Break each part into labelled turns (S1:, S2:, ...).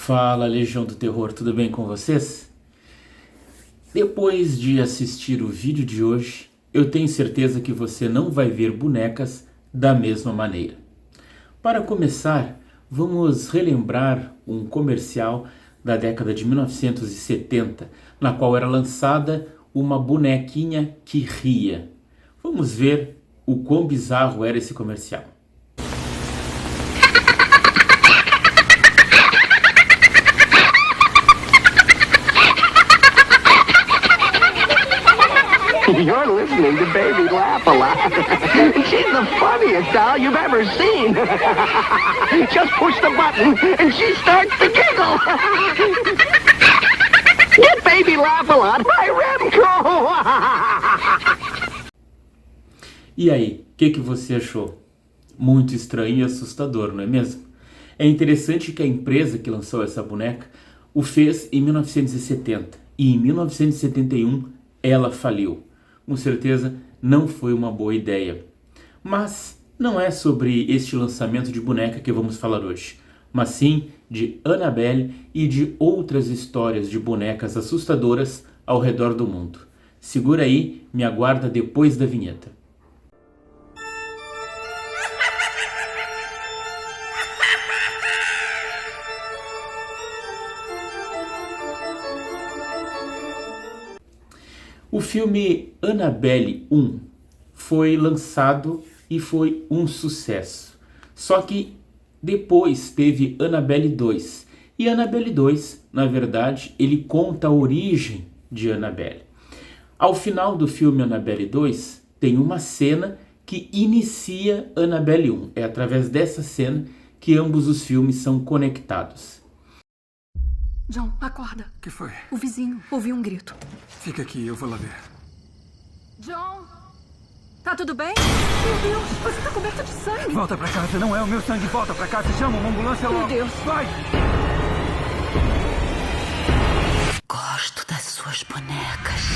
S1: Fala, Legião do Terror, tudo bem com vocês? Depois de assistir o vídeo de hoje, eu tenho certeza que você não vai ver bonecas da mesma maneira. Para começar, vamos relembrar um comercial da década de 1970, na qual era lançada uma bonequinha que ria. Vamos ver o quão bizarro era esse comercial.
S2: You're listening to Baby Laugh a Lot. She's the funniest doll you've ever seen. Just push the button and she starts to giggle. Get Baby Laugh a Lot by Remco.
S1: E aí, o que você achou? Muito estranho e assustador, não é mesmo? É interessante que a empresa que lançou essa boneca o fez em 1970 e em 1971 ela faliu. Com certeza não foi uma boa ideia. Mas não é sobre este lançamento de boneca que vamos falar hoje, mas sim de Annabelle e de outras histórias de bonecas assustadoras ao redor do mundo. Segura aí, me aguarda depois da vinheta. O filme Annabelle 1 foi lançado e foi um sucesso. Só que depois teve Annabelle 2. E Annabelle 2, na verdade, ele conta a origem de Annabelle. Ao final do filme Annabelle 2, tem uma cena que inicia Annabelle 1. É através dessa cena que ambos os filmes são conectados.
S3: John, acorda.
S4: O que foi?
S3: O vizinho ouviu um grito.
S4: Fica aqui, eu vou lá ver.
S3: John! Tá tudo bem? Meu Deus, você tá coberto de sangue.
S4: Volta pra casa, não é o meu sangue. Volta pra casa, chama uma ambulância logo.
S3: Meu Deus.
S4: Vai!
S3: Gosto das suas bonecas.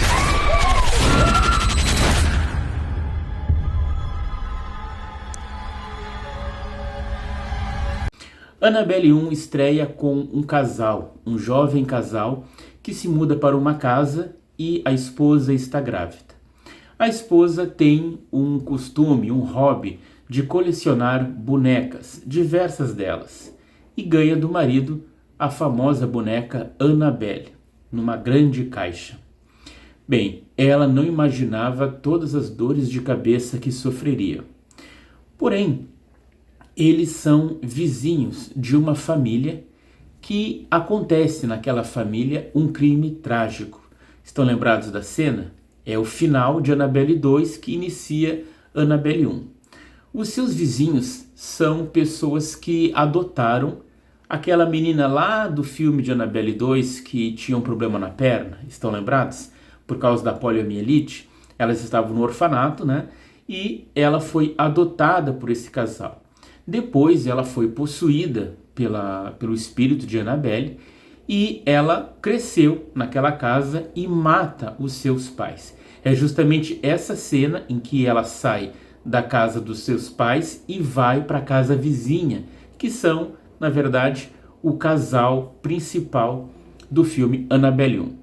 S1: Annabelle 1 estreia com um casal, um jovem casal, que se muda para uma casa e a esposa está grávida. A esposa tem um costume, um hobby de colecionar bonecas, diversas delas, e ganha do marido a famosa boneca Annabelle, numa grande caixa. Bem, ela não imaginava todas as dores de cabeça que sofreria. Porém, eles são vizinhos de uma família que acontece naquela família um crime trágico. Estão lembrados da cena? É o final de Annabelle 2 que inicia Annabelle 1. Os seus vizinhos são pessoas que adotaram aquela menina lá do filme de Annabelle 2 que tinha um problema na perna. Estão lembrados? Por causa da poliomielite, elas estavam no orfanato, né? E ela foi adotada por esse casal. Depois ela foi possuída pelo espírito de Annabelle e ela cresceu naquela casa e mata os seus pais. É justamente essa cena em que ela sai da casa dos seus pais e vai para a casa vizinha, que são, na verdade, o casal principal do filme Annabelle 1.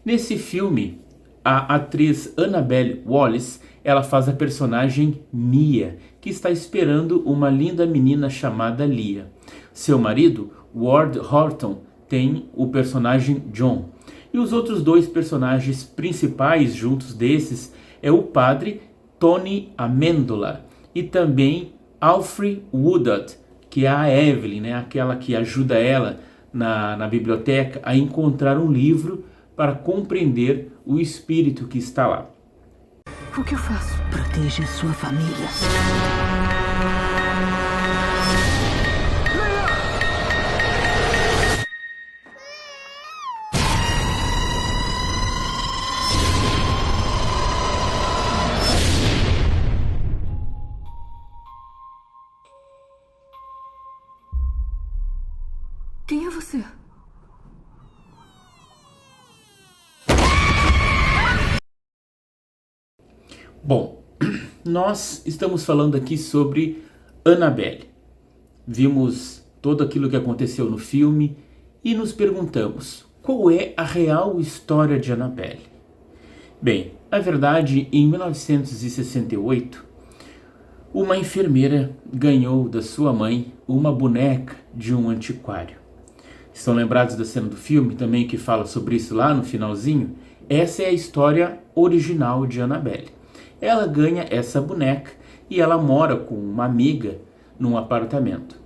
S1: Nesse filme, a atriz Annabelle Wallis, ela faz a personagem Mia, que está esperando uma linda menina chamada Lia. Seu marido, Ward Horton, tem o personagem John. E os outros dois personagens principais juntos desses é o padre Tony Amendola e também Alfre Woodard, que é a Evelyn, né? Aquela que ajuda ela na biblioteca a encontrar um livro para compreender o espírito que está lá.
S3: O que eu faço?
S5: Proteja sua família.
S3: Quem é você?
S1: Bom, nós estamos falando aqui sobre Annabelle. Vimos todo aquilo que aconteceu no filme e nos perguntamos, qual é a real história de Annabelle? Bem, na verdade, em 1968, uma enfermeira ganhou da sua mãe uma boneca de um antiquário. Estão lembrados da cena do filme também que fala sobre isso lá no finalzinho? Essa é a história original de Annabelle. Ela ganha essa boneca e ela mora com uma amiga num apartamento.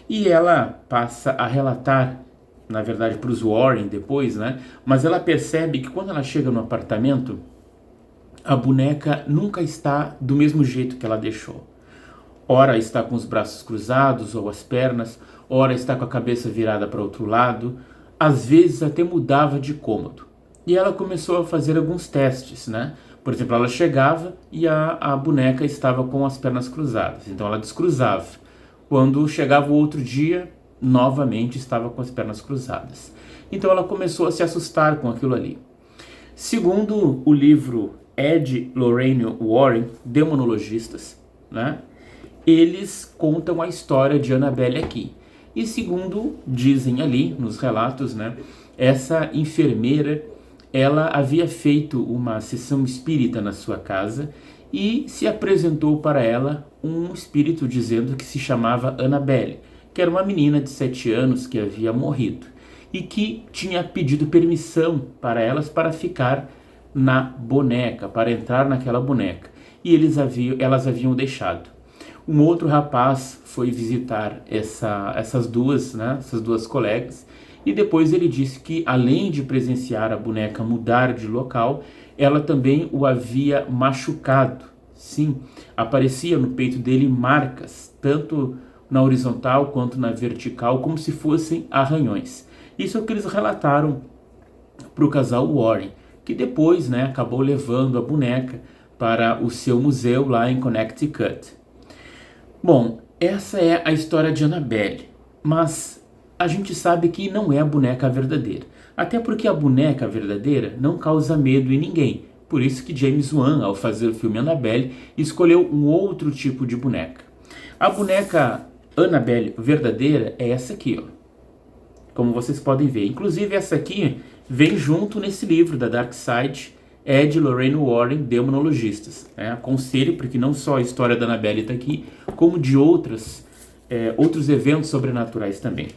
S1: E ela passa a relatar, na verdade para os Warren depois, né? Mas ela percebe que quando ela chega no apartamento, a boneca nunca está do mesmo jeito que ela deixou. Ora está com os braços cruzados ou as pernas, ora está com a cabeça virada para outro lado, às vezes até mudava de cômodo. E ela começou a fazer alguns testes, né? Por exemplo, ela chegava e a boneca estava com as pernas cruzadas, então ela descruzava. Quando chegava o outro dia, novamente estava com as pernas cruzadas. Então ela começou a se assustar com aquilo ali. Segundo o livro Ed Lorraine Warren, Demonologistas, né? Eles contam a história de Annabelle aqui. E segundo dizem ali nos relatos, né, essa enfermeira, ela havia feito uma sessão espírita na sua casa e se apresentou para ela um espírito dizendo que se chamava Annabelle, que era uma menina de 7 anos que havia morrido e que tinha pedido permissão para elas para ficar na boneca, para entrar naquela boneca. E elas haviam deixado. Um outro rapaz foi visitar essas duas colegas e depois ele disse que, além de presenciar a boneca mudar de local, ela também o havia machucado. Sim, aparecia no peito dele marcas, tanto na horizontal quanto na vertical, como se fossem arranhões. Isso é o que eles relataram para o casal Warren, que depois, né, acabou levando a boneca para o seu museu lá em Connecticut. Bom, essa é a história de Annabelle, mas a gente sabe que não é a boneca verdadeira. Até porque a boneca verdadeira não causa medo em ninguém. Por isso que James Wan, ao fazer o filme Annabelle, escolheu um outro tipo de boneca. A boneca Annabelle verdadeira é essa aqui, ó. Como vocês podem ver. Inclusive essa aqui vem junto nesse livro da Dark Side, Ed Lorraine Warren, Demonologistas. Aconselho, porque não só a história da Annabelle está aqui, como de outros eventos sobrenaturais também.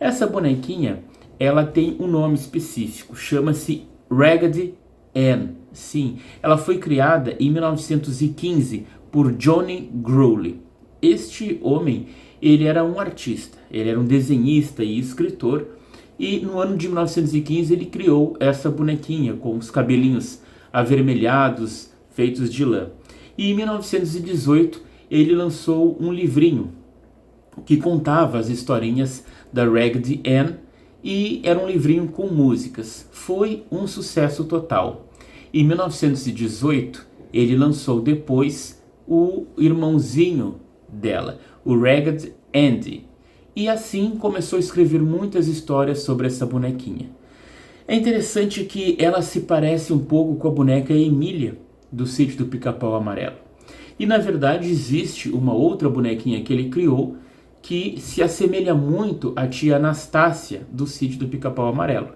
S1: Essa bonequinha, ela tem um nome específico, chama-se Raggedy Ann. Sim, ela foi criada em 1915 por Johnny Growley. Este homem, ele era um artista, ele era um desenhista e escritor, e no ano de 1915 ele criou essa bonequinha com os cabelinhos avermelhados, feitos de lã. E em 1918 ele lançou um livrinho que contava as historinhas da Raggedy Ann e era um livrinho com músicas. Foi um sucesso total. Em 1918 ele lançou depois o irmãozinho dela, o Ragged Andy, e assim começou a escrever muitas histórias sobre essa bonequinha. É interessante que ela se parece um pouco com a boneca Emília, do Sítio do Pica-Pau Amarelo. E na verdade existe uma outra bonequinha que ele criou que se assemelha muito à tia Anastácia, do Sítio do Pica-Pau Amarelo.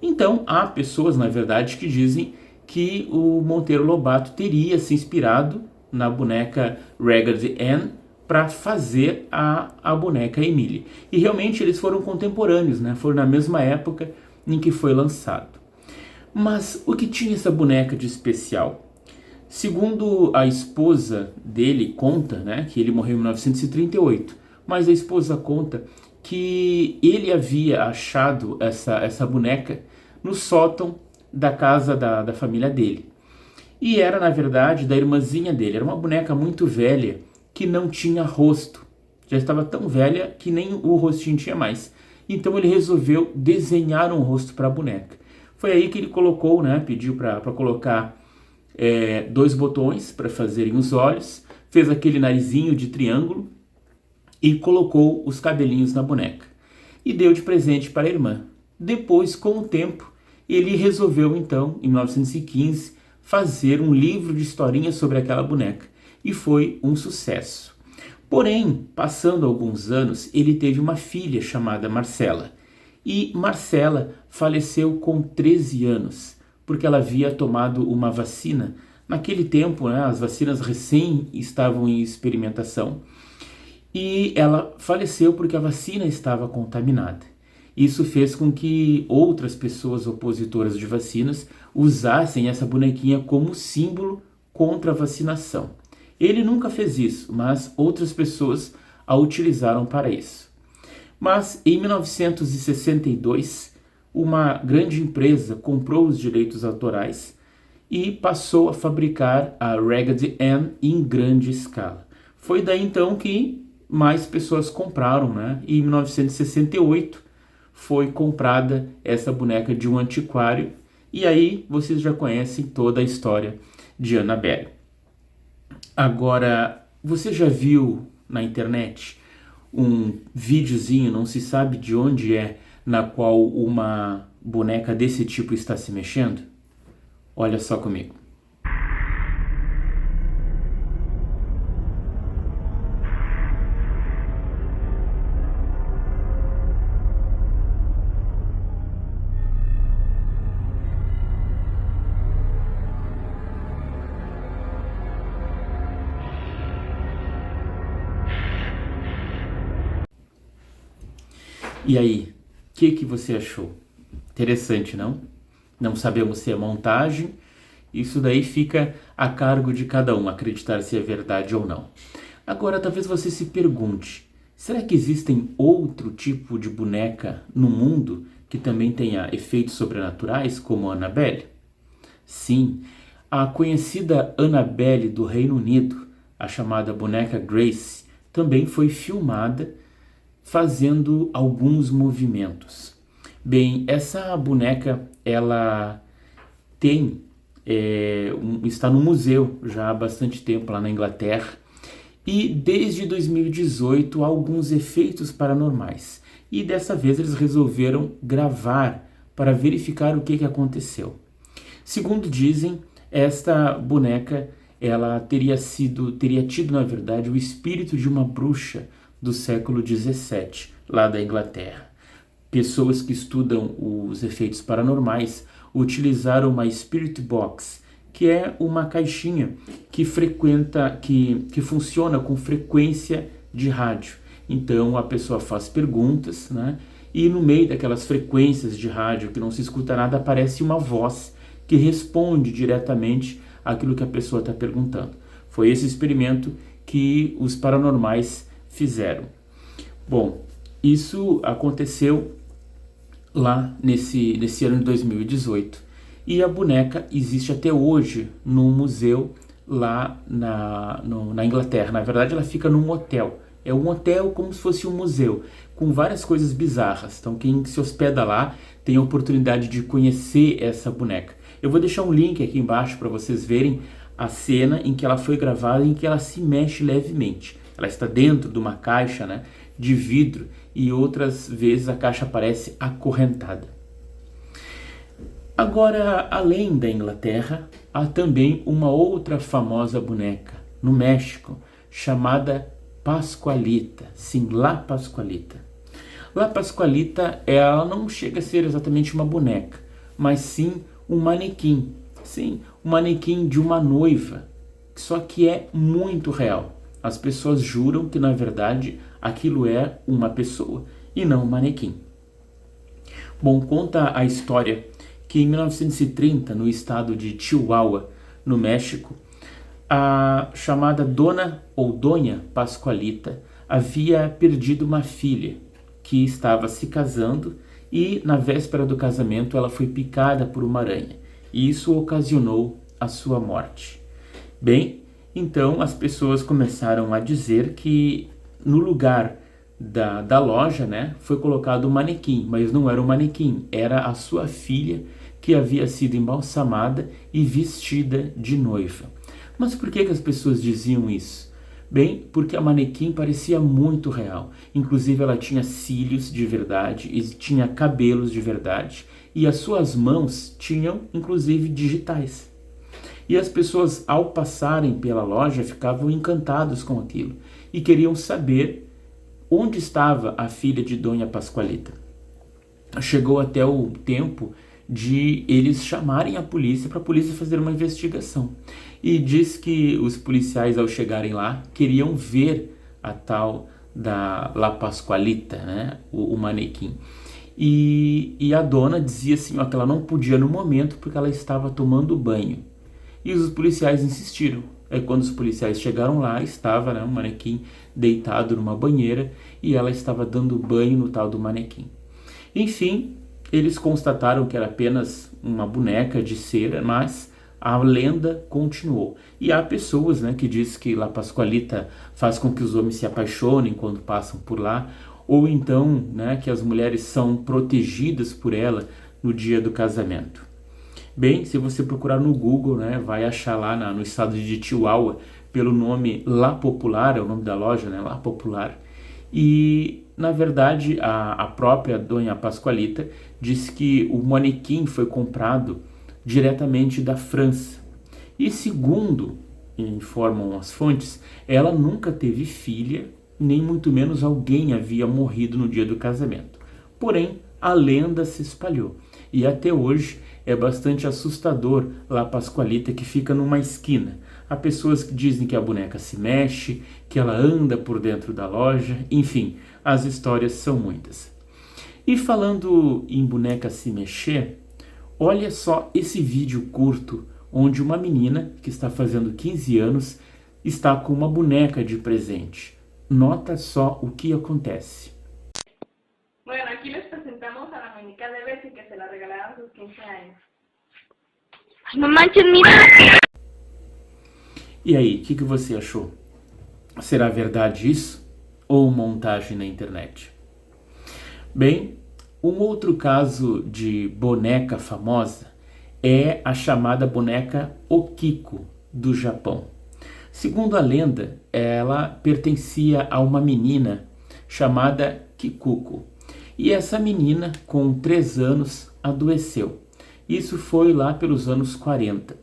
S1: Então há pessoas, na verdade, que dizem que o Monteiro Lobato teria se inspirado na boneca Raggedy Ann para fazer a boneca Emília. E realmente eles foram contemporâneos, né? Foram na mesma época em que foi lançado. Mas o que tinha essa boneca de especial? Segundo a esposa dele conta, né, que ele morreu em 1938, mas a esposa conta que ele havia achado essa boneca no sótão da casa da família dele. E era, na verdade, da irmãzinha dele. Era uma boneca muito velha que não tinha rosto. Já estava tão velha que nem o rostinho tinha mais. Então ele resolveu desenhar um rosto para a boneca. Foi aí que ele colocou, né, pediu para colocar 2 botões para fazerem os olhos, fez aquele narizinho de triângulo e colocou os cabelinhos na boneca. E deu de presente para a irmã. Depois, com o tempo, ele resolveu então, em 1915, fazer um livro de historinhas sobre aquela boneca. E foi um sucesso. Porém, passando alguns anos, ele teve uma filha chamada Marcela. E Marcela faleceu com 13 anos, porque ela havia tomado uma vacina. Naquele tempo, né, as vacinas recém estavam em experimentação. E ela faleceu porque a vacina estava contaminada. Isso fez com que outras pessoas opositoras de vacinas usassem essa bonequinha como símbolo contra a vacinação. Ele nunca fez isso, mas outras pessoas a utilizaram para isso. Mas em 1962, uma grande empresa comprou os direitos autorais e passou a fabricar a Raggedy Ann em grande escala. Foi daí então que mais pessoas compraram, né? E em 1968 foi comprada essa boneca de um antiquário, e aí vocês já conhecem toda a história de Annabelle. Agora, você já viu na internet um videozinho, não se sabe de onde é, na qual uma boneca desse tipo está se mexendo? Olha só comigo. E aí, o que você achou? Interessante, não? Não sabemos se é montagem. Isso daí fica a cargo de cada um acreditar se é verdade ou não. Agora, talvez você se pergunte, será que existem outro tipo de boneca no mundo que também tenha efeitos sobrenaturais, como a Annabelle? Sim, a conhecida Annabelle do Reino Unido, a chamada boneca Grace, também foi filmada fazendo alguns movimentos. Bem, essa boneca, ela está no museu já há bastante tempo lá na Inglaterra, e desde 2018 há alguns efeitos paranormais. E dessa vez eles resolveram gravar para verificar o que aconteceu. Segundo dizem, esta boneca ela teria tido, na verdade, o espírito de uma bruxa do século XVII, lá da Inglaterra. Pessoas que estudam os efeitos paranormais utilizaram uma Spirit Box, que é uma caixinha que funciona com frequência de rádio. Então a pessoa faz perguntas, né? E no meio daquelas frequências de rádio que não se escuta nada, aparece uma voz que responde diretamente àquilo que a pessoa está perguntando. Foi esse experimento que os paranormais fizeram. Bom, isso aconteceu lá nesse ano de 2018, e a boneca existe até hoje no museu lá na Inglaterra. Na verdade, ela fica num hotel. É um hotel como se fosse um museu, com várias coisas bizarras. Então quem se hospeda lá tem a oportunidade de conhecer essa boneca. Eu vou deixar um link aqui embaixo para vocês verem a cena em que ela foi gravada, em que ela se mexe levemente. Ela está dentro de uma caixa, né, de vidro, e outras vezes a caixa parece acorrentada. Agora, além da Inglaterra, há também uma outra famosa boneca no México, chamada Pascualita. Sim, La Pascualita. La Pascualita, ela não chega a ser exatamente uma boneca, mas sim um manequim. Sim, um manequim de uma noiva, só que é muito real. As pessoas juram que, na verdade, aquilo é uma pessoa e não um manequim. Bom, conta a história que em 1930, no estado de Chihuahua, no México, a chamada Dona ou Dona Pascualita havia perdido uma filha que estava se casando, e na véspera do casamento ela foi picada por uma aranha, e isso ocasionou a sua morte. Bem, então as pessoas começaram a dizer que no lugar da loja, né, foi colocado um manequim, mas não era um manequim, era a sua filha que havia sido embalsamada e vestida de noiva. Mas por que as pessoas diziam isso? Bem, porque a manequim parecia muito real. Inclusive ela tinha cílios de verdade e tinha cabelos de verdade, e as suas mãos tinham inclusive digitais. E as pessoas, ao passarem pela loja, ficavam encantados com aquilo e queriam saber onde estava a filha de Dona Pascualita. chegou até o tempo de eles chamarem a polícia para a polícia fazer uma investigação. E diz que os policiais, ao chegarem lá, queriam ver a tal da La Pascualita, né, o manequim. E a dona dizia assim, ó, que ela não podia no momento porque ela estava tomando banho. E os policiais insistiram. Aí quando os policiais chegaram lá, estava, né, um manequim deitado numa banheira e ela estava dando banho no tal do manequim. Enfim, eles constataram que era apenas uma boneca de cera, mas a lenda continuou. E há pessoas, né, que dizem que La Pascualita faz com que os homens se apaixonem quando passam por lá, ou então, né, que as mulheres são protegidas por ela no dia do casamento. Bem, se você procurar no Google, né, vai achar lá no estado de Chihuahua, pelo nome La Popular, é o nome da loja, né, La Popular. E, na verdade, a própria Dona Pascualita disse que o manequim foi comprado diretamente da França. E, segundo informam as fontes, ela nunca teve filha, nem muito menos alguém havia morrido no dia do casamento. Porém, a lenda se espalhou. E até hoje é bastante assustador La Pascualita, que fica numa esquina. Há pessoas que dizem que a boneca se mexe, que ela anda por dentro da loja, enfim, as histórias são muitas. E falando em boneca se mexer, olha só esse vídeo curto, onde uma menina que está fazendo 15 anos está com uma boneca de presente. Nota só o que acontece.
S6: Bueno, aquí les presentamos a la muñeca de Bessie que se la regalaron a sus 15 años.
S7: No manches, mira.
S1: E aí, o que você achou? Será verdade isso ou montagem na internet? Bem, um outro caso de boneca famosa é a chamada boneca Okiko, do Japão. Segundo a lenda, ela pertencia a uma menina chamada Kikuko. E essa menina, com 3 anos, adoeceu. Isso foi lá pelos anos 40.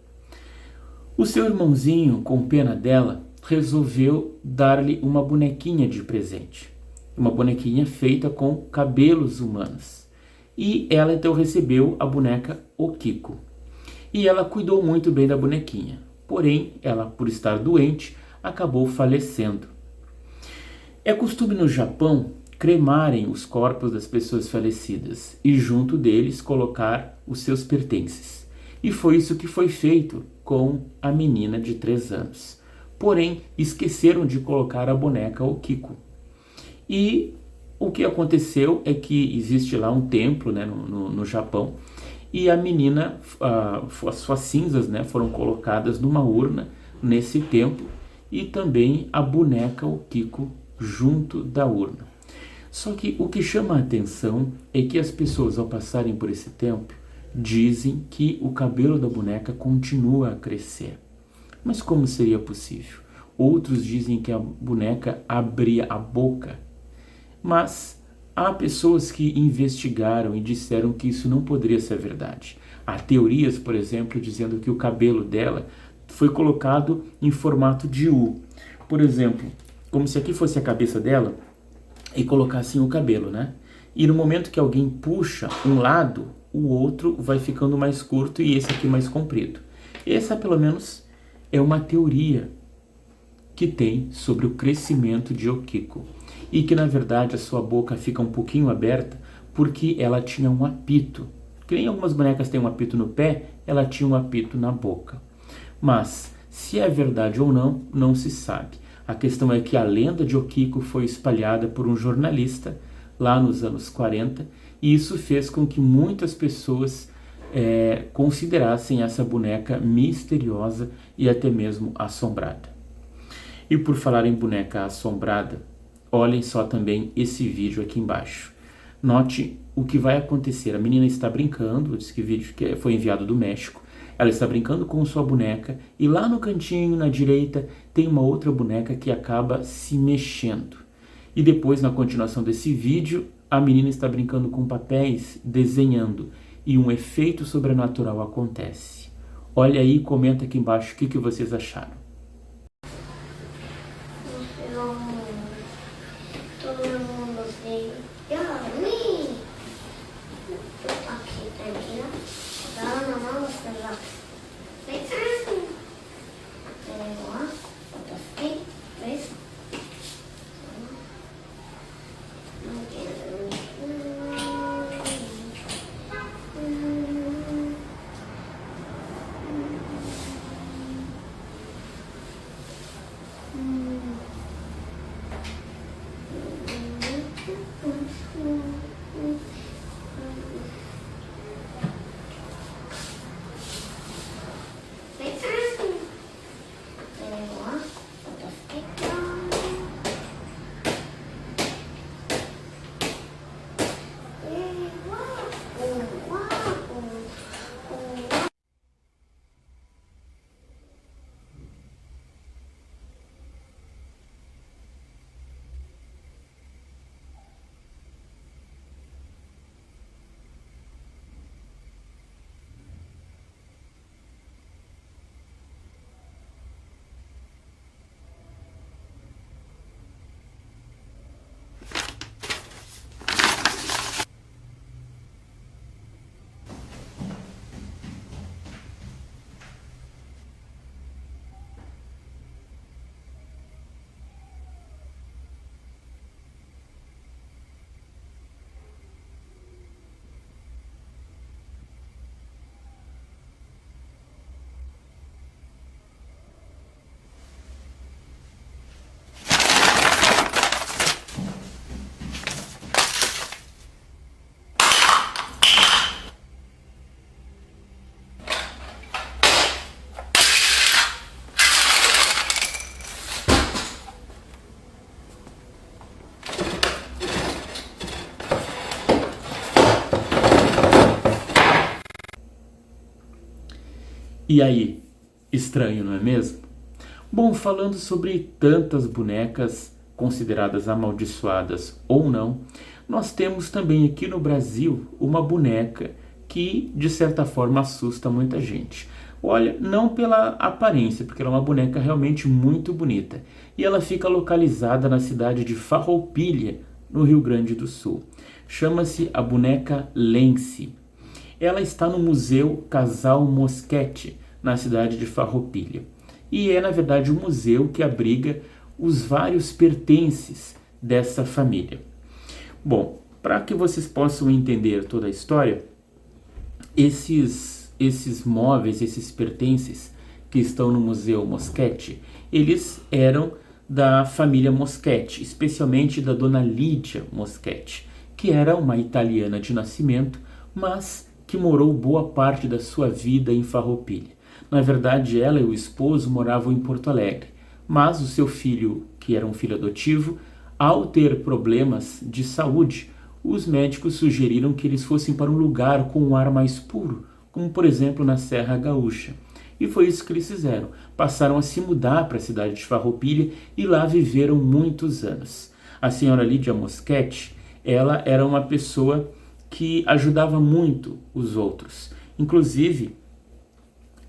S1: O seu irmãozinho, com pena dela, resolveu dar-lhe uma bonequinha de presente. Uma bonequinha feita com cabelos humanos. E ela então recebeu a boneca Okiko. E ela cuidou muito bem da bonequinha. Porém, ela, por estar doente, acabou falecendo. É costume no Japão cremarem os corpos das pessoas falecidas e junto deles colocar os seus pertences. E foi isso que foi feito com a menina de 3 anos. Porém, esqueceram de colocar a boneca Okiko. E o que aconteceu é que existe lá um templo, né, no Japão, e a menina, as suas cinzas, né, foram colocadas numa urna nesse templo e também a boneca Okiko junto da urna. Só que o que chama a atenção é que as pessoas, ao passarem por esse templo, dizem que o cabelo da boneca continua a crescer. Mas como seria possível? Outros dizem que a boneca abria a boca. Mas há pessoas que investigaram e disseram que isso não poderia ser verdade. Há teorias, por exemplo, dizendo que o cabelo dela foi colocado em formato de U. Por exemplo, como se aqui fosse a cabeça dela e colocassem o cabelo, né? E no momento que alguém puxa um lado, o outro vai ficando mais curto e esse aqui mais comprido. Essa, pelo menos, é uma teoria que tem sobre o crescimento de Okiko. E que, na verdade, a sua boca fica um pouquinho aberta porque ela tinha um apito. Que nem algumas bonecas têm um apito no pé, ela tinha um apito na boca. Mas, se é verdade ou não, não se sabe. A questão é que a lenda de Okiko foi espalhada por um jornalista lá nos anos 40 e isso fez com que muitas pessoas considerassem essa boneca misteriosa e até mesmo assombrada. E por falar em boneca assombrada, olhem só também esse vídeo aqui embaixo. Note o que vai acontecer. A menina está brincando, diz que o vídeo foi enviado do México. Ela está brincando com sua boneca e lá no cantinho, na direita, tem uma outra boneca que acaba se mexendo. E depois, na continuação desse vídeo, a menina está brincando com papéis, desenhando, e um efeito sobrenatural acontece. Olha aí e comenta aqui embaixo o que vocês acharam.
S7: Todo mundo se llama a mí.
S1: E aí, estranho, não é mesmo? Bom, falando sobre tantas bonecas consideradas amaldiçoadas ou não, nós temos também aqui no Brasil uma boneca que, de certa forma, assusta muita gente. Olha, não pela aparência, porque ela é uma boneca realmente muito bonita. E ela fica localizada na cidade de Farroupilha, no Rio Grande do Sul. Chama-se a boneca Lenci. Ela está no Museu Casal Moschetti, na cidade de Farroupilha. E é, na verdade, um museu que abriga os vários pertences dessa família. Bom, para que vocês possam entender toda a história, esses móveis, esses pertences que estão no Museu Moschetti, eles eram da família Moschetti, especialmente da dona Lídia Moschetti, que era uma italiana de nascimento, mas que morou boa parte da sua vida em Farroupilha. Na verdade, ela e o esposo moravam em Porto Alegre, mas o seu filho, que era um filho adotivo, ao ter problemas de saúde, os médicos sugeriram que eles fossem para um lugar com um ar mais puro, como por exemplo na Serra Gaúcha. E foi isso que eles fizeram. Passaram a se mudar para a cidade de Farroupilha e lá viveram muitos anos. A senhora Lídia Moschetti, ela era uma pessoa que ajudava muito os outros. Inclusive,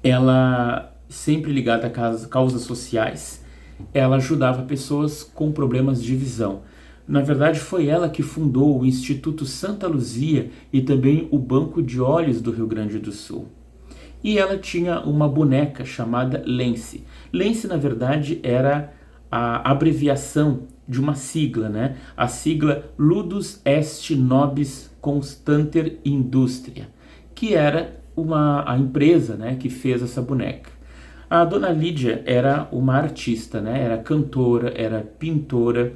S1: ela, sempre ligada a causas sociais, ela ajudava pessoas com problemas de visão. Na verdade, foi ela que fundou o Instituto Santa Luzia e também o Banco de Olhos do Rio Grande do Sul. E ela tinha uma boneca chamada Lenci. Lenci, na verdade, era a abreviação de uma sigla, né? A sigla Ludus Est Nobis Constanter Industria, que era a empresa, né, que fez essa boneca. A dona Lídia era uma artista, né? Era cantora, era pintora,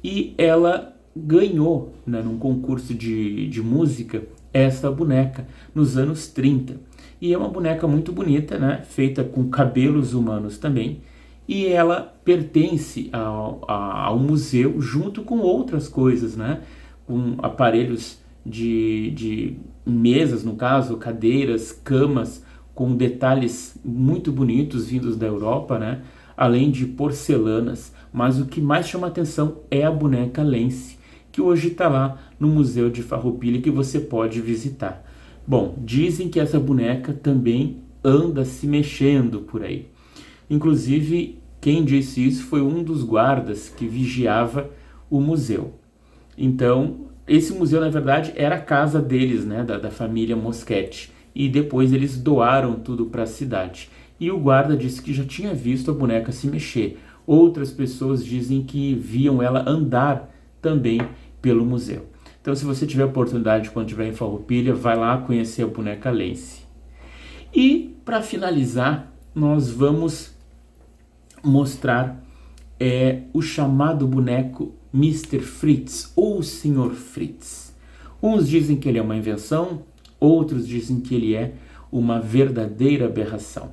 S1: e ela ganhou, né, num concurso de música, essa boneca nos anos 30. E é uma boneca muito bonita, né, feita com cabelos humanos também, e ela pertence ao museu junto com outras coisas, né, com aparelhos de mesas, no caso, cadeiras, camas, com detalhes muito bonitos vindos da Europa, né, além de porcelanas. Mas o que mais chama atenção é a boneca Lenci, que hoje está lá no Museu de Farroupilha, que você pode visitar. Bom, dizem que essa boneca também anda se mexendo por aí. Inclusive, quem disse isso foi um dos guardas que vigiava o museu. Então, esse museu, na verdade, era a casa deles, né, da família Moschetti. E depois eles doaram tudo para a cidade. E o guarda disse que já tinha visto a boneca se mexer. Outras pessoas dizem que viam ela andar também pelo museu. Então, se você tiver oportunidade, quando estiver em Farroupilha, vai lá conhecer a boneca Lenci. E, para finalizar, nós vamos mostrar o chamado boneco Mr. Fritz, ou Sr. Fritz. Uns dizem que ele é uma invenção, outros dizem que ele é uma verdadeira aberração.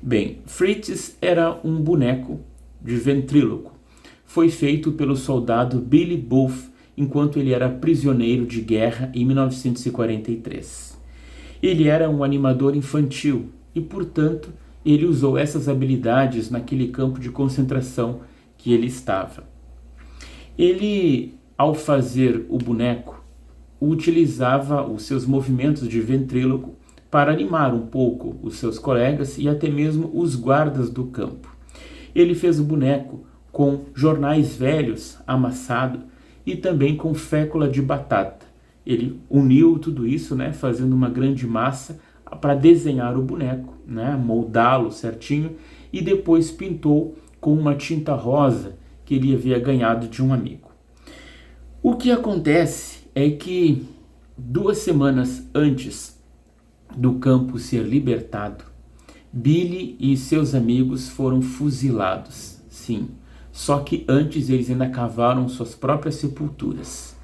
S1: Bem, Fritz era um boneco de ventríloco. Foi feito pelo soldado Billy Booth enquanto ele era prisioneiro de guerra em 1943. Ele era um animador infantil e, portanto, ele usou essas habilidades naquele campo de concentração que ele estava. Ele, ao fazer o boneco, utilizava os seus movimentos de ventríloco para animar um pouco os seus colegas e até mesmo os guardas do campo. Ele fez o boneco com jornais velhos amassado e também com fécula de batata. Ele uniu tudo isso, né, fazendo uma grande massa para desenhar o boneco, né, moldá-lo certinho, e depois pintou com uma tinta rosa que ele havia ganhado de um amigo. O que acontece é que 2 semanas antes do campo ser libertado, Billy e seus amigos foram fuzilados, sim. Só que antes eles ainda cavaram suas próprias sepulturas.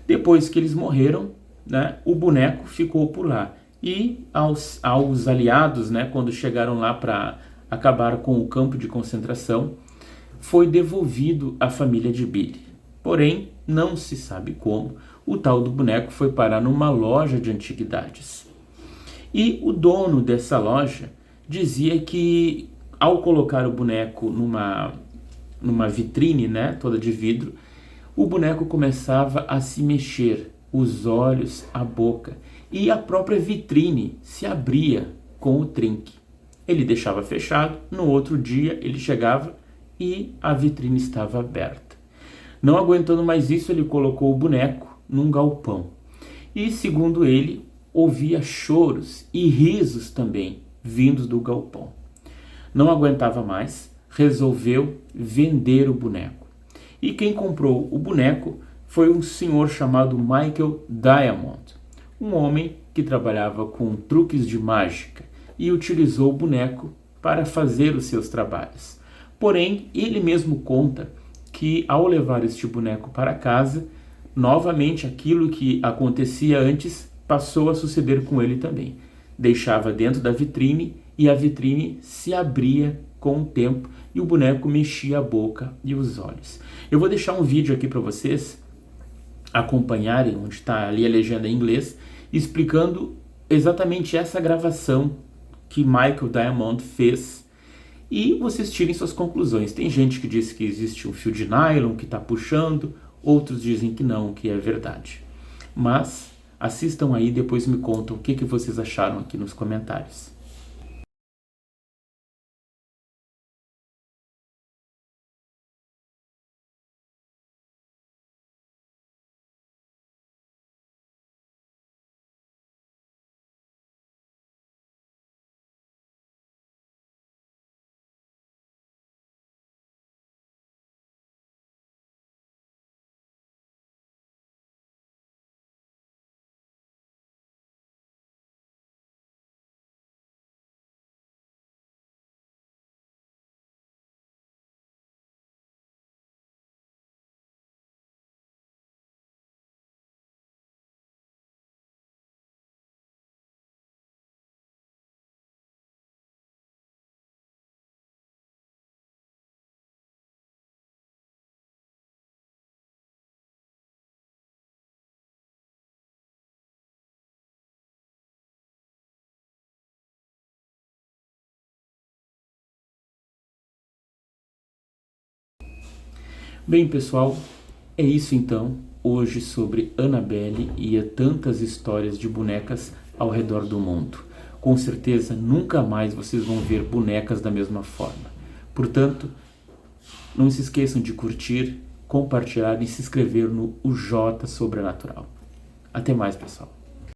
S1: Depois que eles morreram, né, o boneco ficou por lá. E aos aliados, né, quando chegaram lá para acabar com o campo de concentração, foi devolvido à família de Billy. Porém, não se sabe como, o tal do boneco foi parar numa loja de antiguidades. E o dono dessa loja dizia que ao colocar o boneco numa vitrine, né, toda de vidro, o boneco começava a se mexer, os olhos, a boca, e a própria vitrine se abria com o trinque. Ele deixava fechado, no outro dia ele chegava e a vitrine estava aberta. Não aguentando mais isso, ele colocou o boneco num galpão. E, segundo ele, ouvia choros e risos também vindos do galpão. Não aguentava mais, resolveu vender o boneco. E quem comprou o boneco foi um senhor chamado Michael Diamond, um homem que trabalhava com truques de mágica e utilizou o boneco para fazer os seus trabalhos. Porém, ele mesmo conta que ao levar este boneco para casa, novamente aquilo que acontecia antes passou a suceder com ele também. Deixava dentro da vitrine e a vitrine se abria com o tempo e o boneco mexia a boca e os olhos. Eu vou deixar um vídeo aqui para vocês acompanharem, onde está ali a legenda em inglês, explicando exatamente essa gravação que Michael Diamond fez e vocês tirem suas conclusões. Tem gente que diz que existe um fio de nylon que está puxando, outros dizem que não, que é verdade. Mas assistam aí e depois me contam o que vocês acharam aqui nos comentários. Bem, pessoal, é isso então, hoje sobre Annabelle e tantas histórias de bonecas ao redor do mundo. Com certeza nunca mais vocês vão ver bonecas da mesma forma. Portanto, não se esqueçam de curtir, compartilhar e se inscrever no UJ Sobrenatural. Até mais, pessoal.